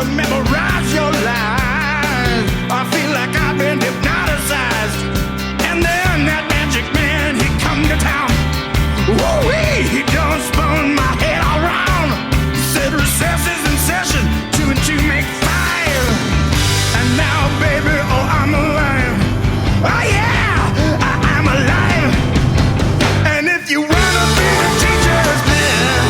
to memorize your lies. I feel like I've been hypnotized. And then that magic man, he come to town. Woo-wee, he done spun my head all round. Said recess is in session, 2 and 2 make 5. And now, baby, oh, I'm alive. Oh yeah, I'm alive. And if you wanna be the teacher's man,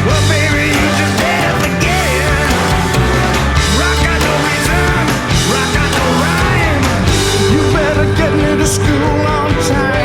well, baby, you just better forget it. Rock got no reason, rock got no rhyme. You better get me to school on time.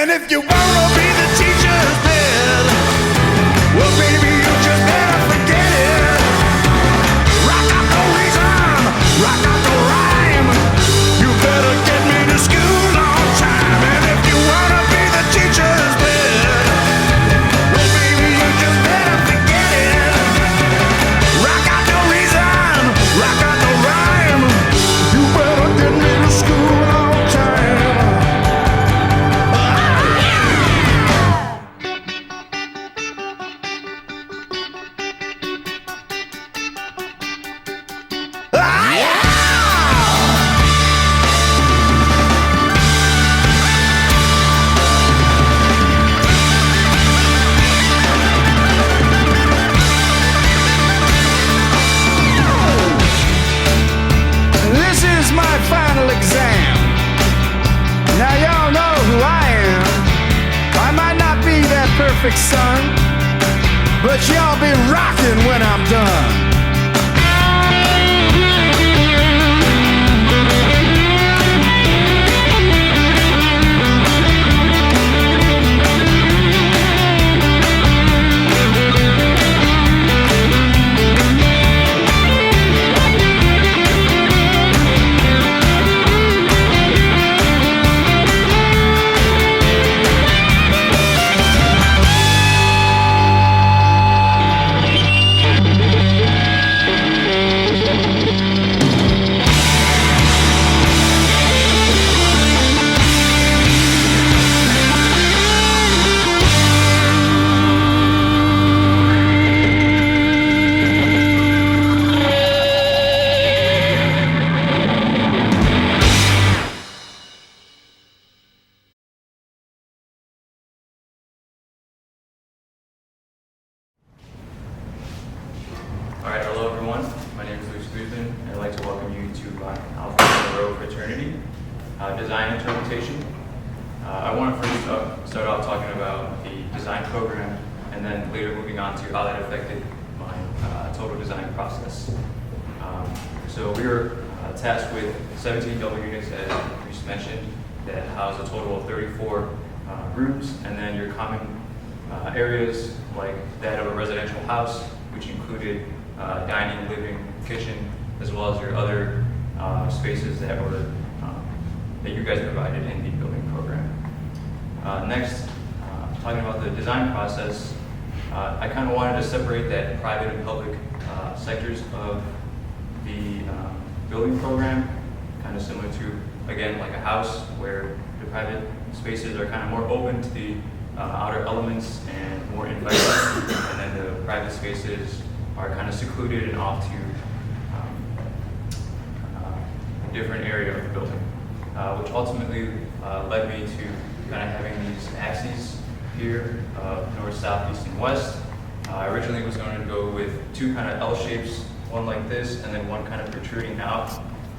If you wanna be the teacher's pet, well, baby, you just better forget it. Rock out no reason, rock out no rhyme. You better get me to school on time. And if you wanna be the teacher's pet, well, baby, you just better forget it. Rock out no reason, rock out no rhyme. You better get me to school on time. Final exam. Now y'all know who I am. I might not be that perfect son, but y'all be rocking when I'm done. Alright, hello everyone. My name is Guzman. I'd like to welcome you to Alpha Rho Fraternity Design Interpretation. I want to first start off talking about the design program and then later moving on to how that affected my total design process. So we were tasked with 17 double units, as we just mentioned, that house a total of 34 rooms, and then your common areas like that of a residential house, which included dining, living, kitchen, as well as your other spaces that were that you guys provided in the building program. Next, talking about the design process, I kind of wanted to separate that private and public sectors of the building program, kind of similar to, again, like a house where the private spaces are kind of more open to the outer elements and more inviting, and then the private spaces are kind of secluded and off to a different area of the building, which ultimately led me to kind of having these axes here, north, south, east, and west. I originally was going to go with two kind of L shapes, one like this and then one kind of protruding out.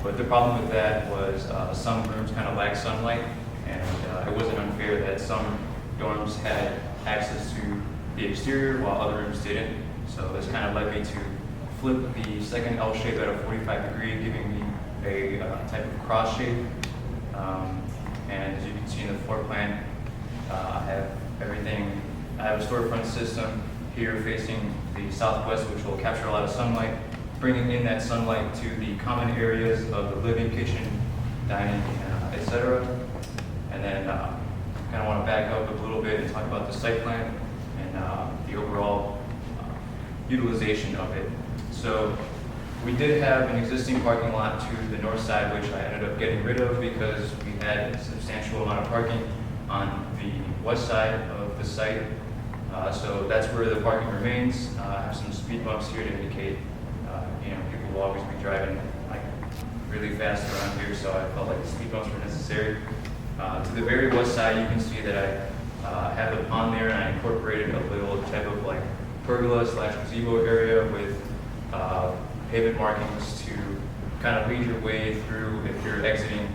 But the problem with that was some rooms kind of lack sunlight, and it wasn't unfair that some dorms had access to the exterior while other rooms didn't. So this kind of led me to flip the second L shape at a 45 degree, giving me a type of cross shape. And as you can see in the floor plan, I have everything. I have a storefront system here facing the southwest, which will capture a lot of sunlight, bringing in that sunlight to the common areas of the living, kitchen, dining, etc. And then kind of want to back up a little bit and talk about the site plan and the overall utilization of it. So we did have an existing parking lot to the north side, which I ended up getting rid of because we had a substantial amount of parking on the west side of the site. So that's where the parking remains. I have some speed bumps here to indicate, people will always be driving like really fast around here, so I felt like the speed bumps were necessary. To the very west side, you can see that I have the pond there, and I incorporated a little type of like pergola/gazebo area with pavement markings to kind of lead your way through if you're exiting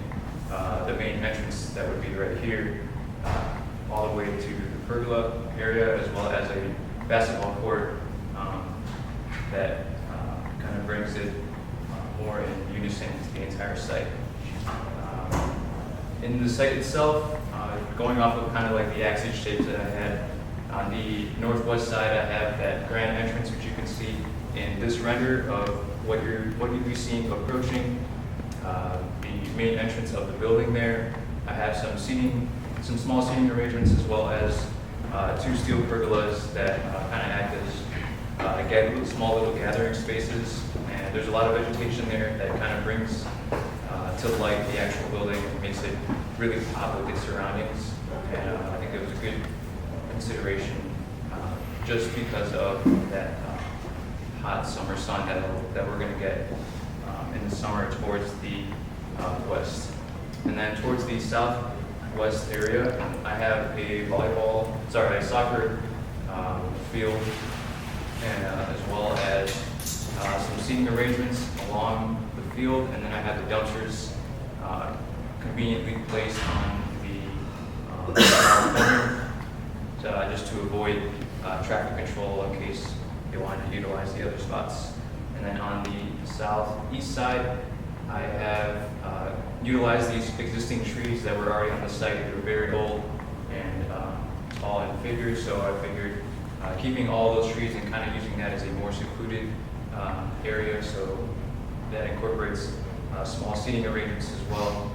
the main entrance that would be right here, all the way to the pergola area, as well as a basketball court that kind of brings it more in unison to the entire site. In the site itself, going off of kind of like the axis shapes that I had, on the northwest side I have that grand entrance, which you can see in this render of what you'd be seeing approaching the main entrance of the building there. I have some small seating arrangements, as well as two steel pergolas that kind of act as small little gathering spaces. And there's a lot of vegetation there that kind of brings to light the actual building and makes it really pop with its surroundings. And I think it was a good consideration just because of that hot summer sun that we're going to get in the summer towards the west. And then towards the southwest area, I have a soccer field, and as well as some seating arrangements along the field, and then I have the dumpsters conveniently placed on the corner, just to avoid traffic control in case they wanted to utilize the other spots. And then on the southeast side, I have utilized these existing trees that were already on the site. They were very old and tall in figure, so I figured keeping all those trees and kind of using that as a more secluded area, so that incorporates small seating arrangements as well,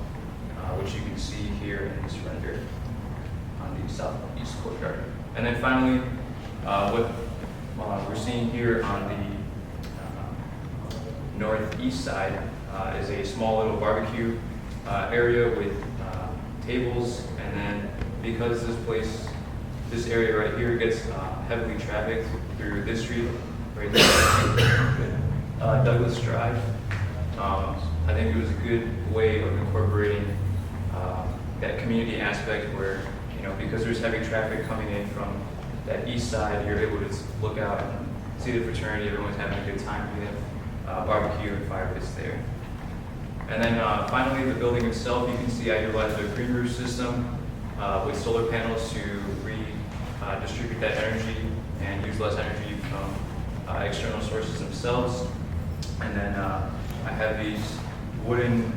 which you can see here in this render on the southeast courtyard. And then finally, what we're seeing here on the northeast side is a small little barbecue area with tables, and then because this area right here gets heavily trafficked through this street right there, Douglas Drive, I think it was a good way of incorporating that community aspect where, because there's heavy traffic coming in from that east side, you're able to look out and see the fraternity, everyone's having a good time. We have barbecue and fire pits there. And then finally, the building itself, you can see I utilized a green roof system with solar panels to distribute that energy and use less energy from external sources themselves. And then I have these wooden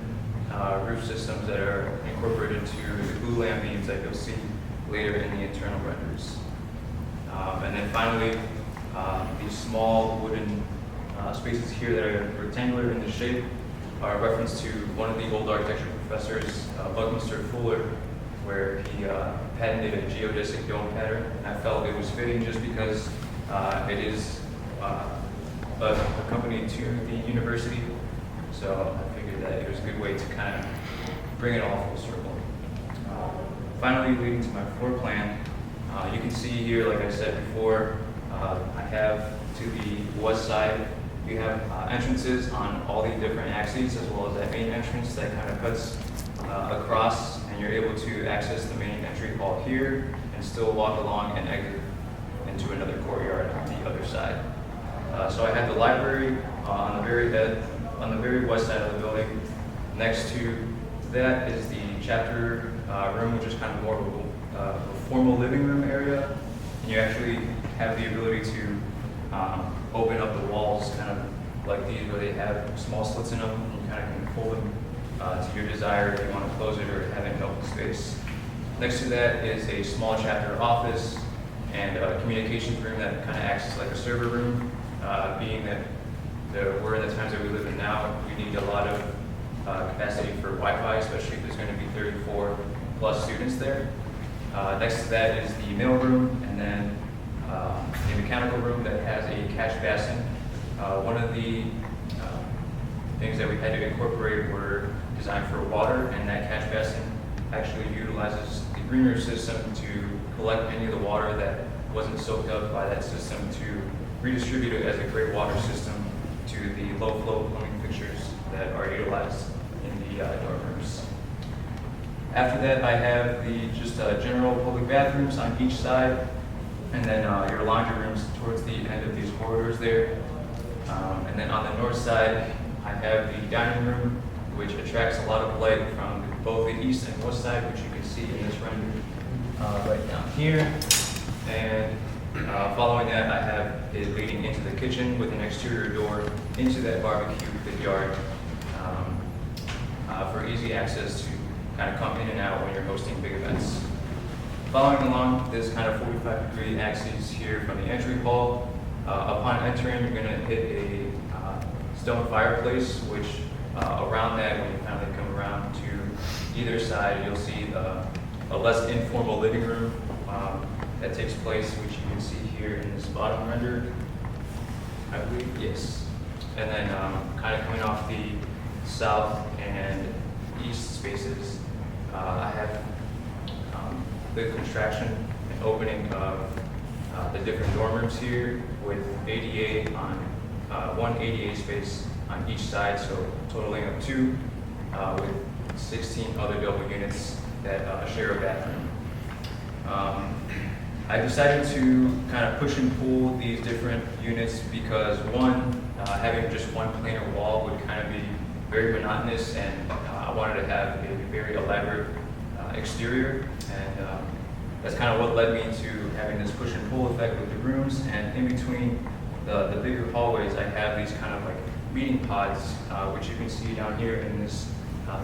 roof systems that are incorporated to the glue lamp beams that you'll see later in the internal renders. And then finally, these small wooden spaces here that are rectangular in the shape are a reference to one of the old architecture professors, Buckminster Fuller, where he patented a geodesic dome pattern. And I felt it was fitting just because it is accompanied to the university. So I figured that it was a good way to kind of bring it all full circle. Finally, leading to my floor plan, you can see here, like I said before, I have to the west side, we have entrances on all the different axes, as well as that main entrance that kind of cuts across, and you're able to access the main entry hall here and still walk along and exit into another courtyard on the other side. So I have the library on the very west side of the building. Next to that is the chapter room, which is kind of more of a formal living room area. And you actually have the ability to open up the walls kind of like these where they have small slits in them. You kind of can fold them to your desire if you want to close it or have it in open space. Next to that is a small chapter office and a communications room that kind of acts as like a server room, being that we're in the times that we live in now, we need a lot of capacity for Wi-Fi, especially if there's going to be 34 plus students there. Next to that is the mail room, and then a mechanical room that has a catch basin. One of the things that we had to incorporate were designed for water, and that catch basin actually utilizes the greener system to collect any of the water that wasn't soaked up by that system to redistribute it as a gray water system to the low flow plumbing fixtures that are utilized in the dorm rooms. After that, I have the just general public bathrooms on each side, and then your laundry rooms towards the end of these corridors there. And then on the north side, I have the dining room, which attracts a lot of light from both the east and west side, which you can see in this render right down here. And following that, I have it leading into the kitchen with an exterior door into that barbecue pit yard for easy access to kind of come in and out when you're hosting big events. Following along this kind of 45-degree axis here from the entry hall, upon entering, you're going to hit a stone fireplace, which around that, when you finally come around to either side, you'll see a less informal living room that takes place, which you can see here in this bottom render, I believe, yes. And then kind of coming off the south and east spaces, I have the contraction and opening of the different dorm rooms here with ADA on one ADA space on each side, so totaling up 2 with 16 other double units that share a bathroom. I decided to kind of push and pull these different units because one, having just one planar wall would kind of be very monotonous, and I wanted to have a very elaborate exterior, and that's kind of what led me to having this push and pull effect with the rooms. And in between the bigger hallways, I have these kind of like meeting pods, which you can see down here in this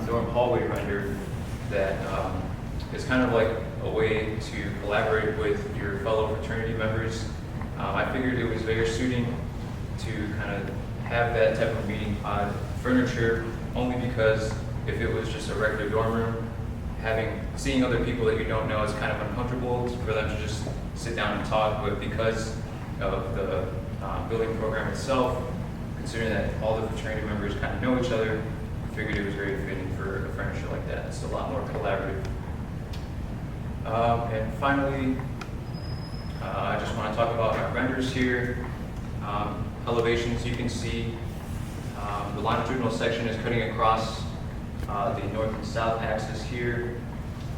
dorm hallway render, that is kind of like a way to collaborate with your fellow fraternity members. I figured it was very suiting to kind of have that type of meeting pod furniture, only because if it was just a regular dorm room, seeing other people that you don't know is kind of uncomfortable for them to just sit down and talk. But because of the building program itself, considering that all the fraternity members kind of know each other, I figured it was very fitting for a furniture like that. It's a lot more collaborative. And finally, I just want to talk about our renders here. Elevations, you can see the longitudinal section is cutting across the north and south axis here,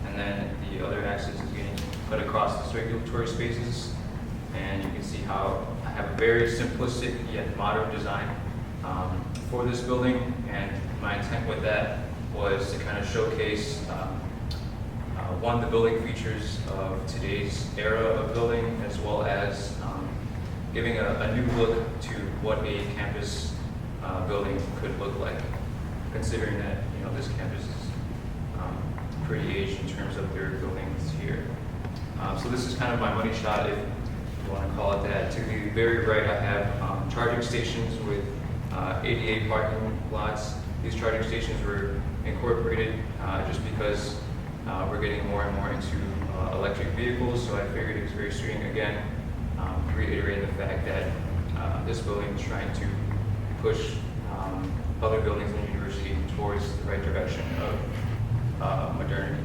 and then the other axis is getting cut across the circulatory spaces. And you can see how I have a very simplistic yet modern design for this building, and my intent with that was to kind of showcase one, the building features of today's era of building, as well as giving a new look to what a campus building could look like, considering that this campus is pretty aged in terms of their buildings here. So this is kind of my money shot, if you want to call it that. To the very right, I have charging stations with ADA parking lots. These charging stations were incorporated just because we're getting more and more into electric vehicles, so I figured it was very suiting, again, reiterating the fact that this building is trying to push other buildings in the university towards the right direction of modernity.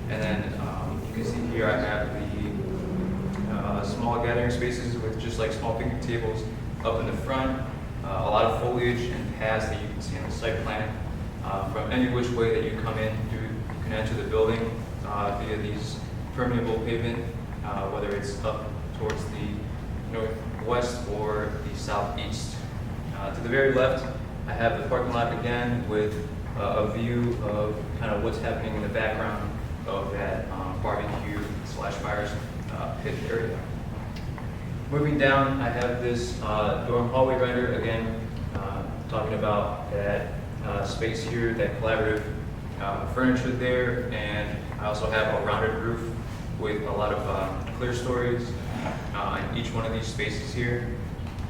And then you can see here I have the small gathering spaces with just like small picnic tables up in the front, a lot of foliage and paths that you can see on the site plan. From any which way that you come in, you can enter the building via these permeable pavement, whether it's up towards the northwest or the southeast. To the very left, I have the parking lot again with a view of kind of what's happening in the background of that barbecue/fire pit area. Moving down, I have this dorm hallway render again, talking about that space here, that collaborative furniture there, and I also have a rounded roof with a lot of clear stories in each one of these spaces here.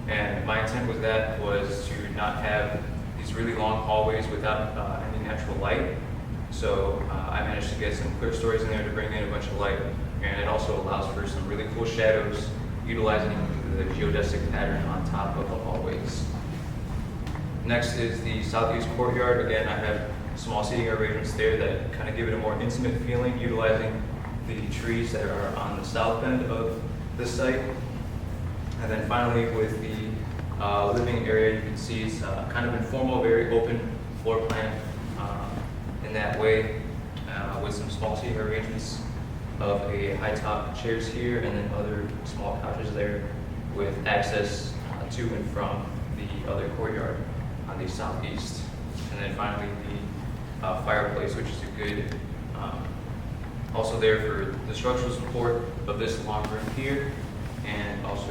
And my intent with that was to not have these really long hallways without any natural light. So I managed to get some clear stories in there to bring in a bunch of light, and it also allows for some really cool shadows, utilizing the geodesic pattern on top of the hallways. Next is the southeast courtyard. Again, I have small seating arrangements there that kind of give it a more intimate feeling, utilizing the trees that are on the south end of the site. And then finally, with the living area, you can see it's kind of informal, very open floor plan in that way, with some small seating arrangements of a high top chairs here and then other small couches there with access to and from the other courtyard on the southeast. And then finally the fireplace, which is a good, also there for the structural support of this long room here, and also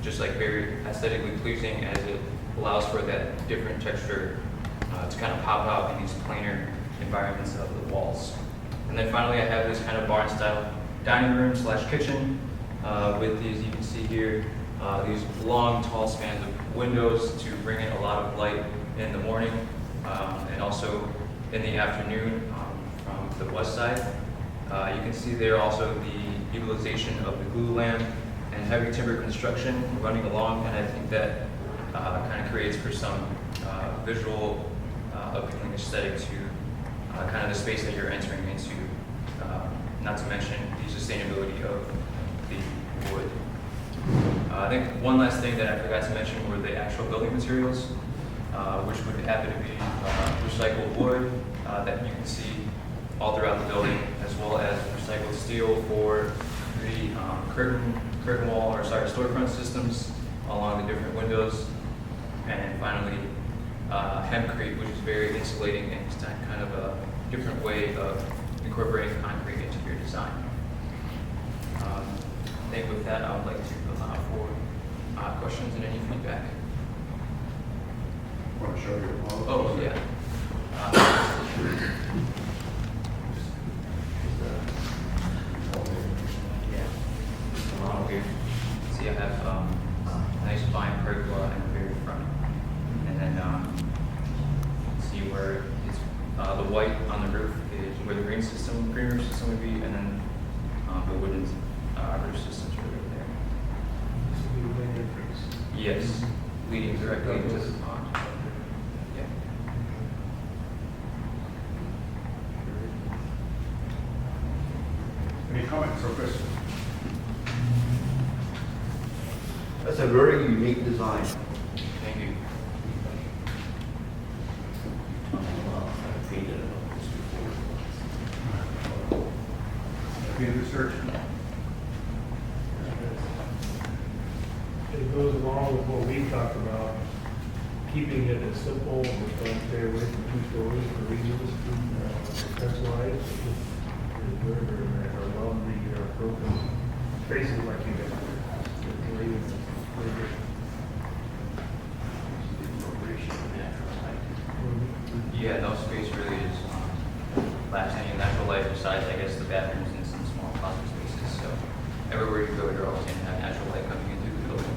just like very aesthetically pleasing as it allows for that different texture to kind of pop out in these planar environments of the walls. And then finally, I have this kind of barn-style dining room slash kitchen with these, you can see here, these long, tall spans of windows to bring in a lot of light in the morning and also in the afternoon from the west side. You can see there also the utilization of the glue lamp and heavy timber construction running along, and I think that kind of creates for some visual appealing aesthetic to kind of the space that you're entering into, not to mention the sustainability of the wood. I think one last thing that I forgot to mention were the actual building materials, which would happen to be recycled wood that you can see all throughout the building, as well as recycled steel for the curtain wall, or sorry, storefront systems along the different windows. And finally, hempcrete, which is very insulating and it's kind of a different way of incorporating concrete into your design. I think with that, I would like to allow for questions and any feedback. Want to show your wall? Oh, yeah. Yeah. Model here. See, I have a nice fine pergola in the very front. And then see where it's the white on the roof is where the green roof system would be, and then the wooden roof systems are right there. This will be the main entrance. Yes, leading directly into the pond. Yeah. Any comments or questions? That's a very unique design. Thank you. Have you researched? It goes along with what we talked about, keeping it as simple, we're trying to stay away from 2 stories for reasons, defense wise. It's very, very nice. I love the broken spaces like you guys did. It's really good. Yeah, no space really is lacks any natural light besides, I guess, the bathrooms and some small closet spaces. So everywhere you go, you're always going to have natural light coming into the building.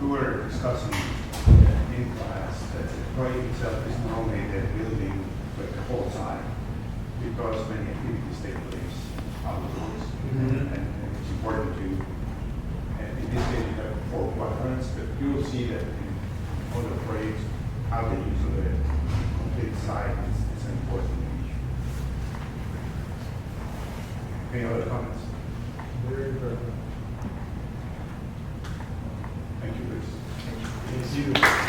We were discussing in class that the project itself is not only the building, but the whole site, because many activities take place outdoors. And it's important to, and in this case, you have 4 quadrants, but you will see that in other projects, how the use of the complete site is an important issue. Any other comments? Very good. Thank you, Chris. Thank you.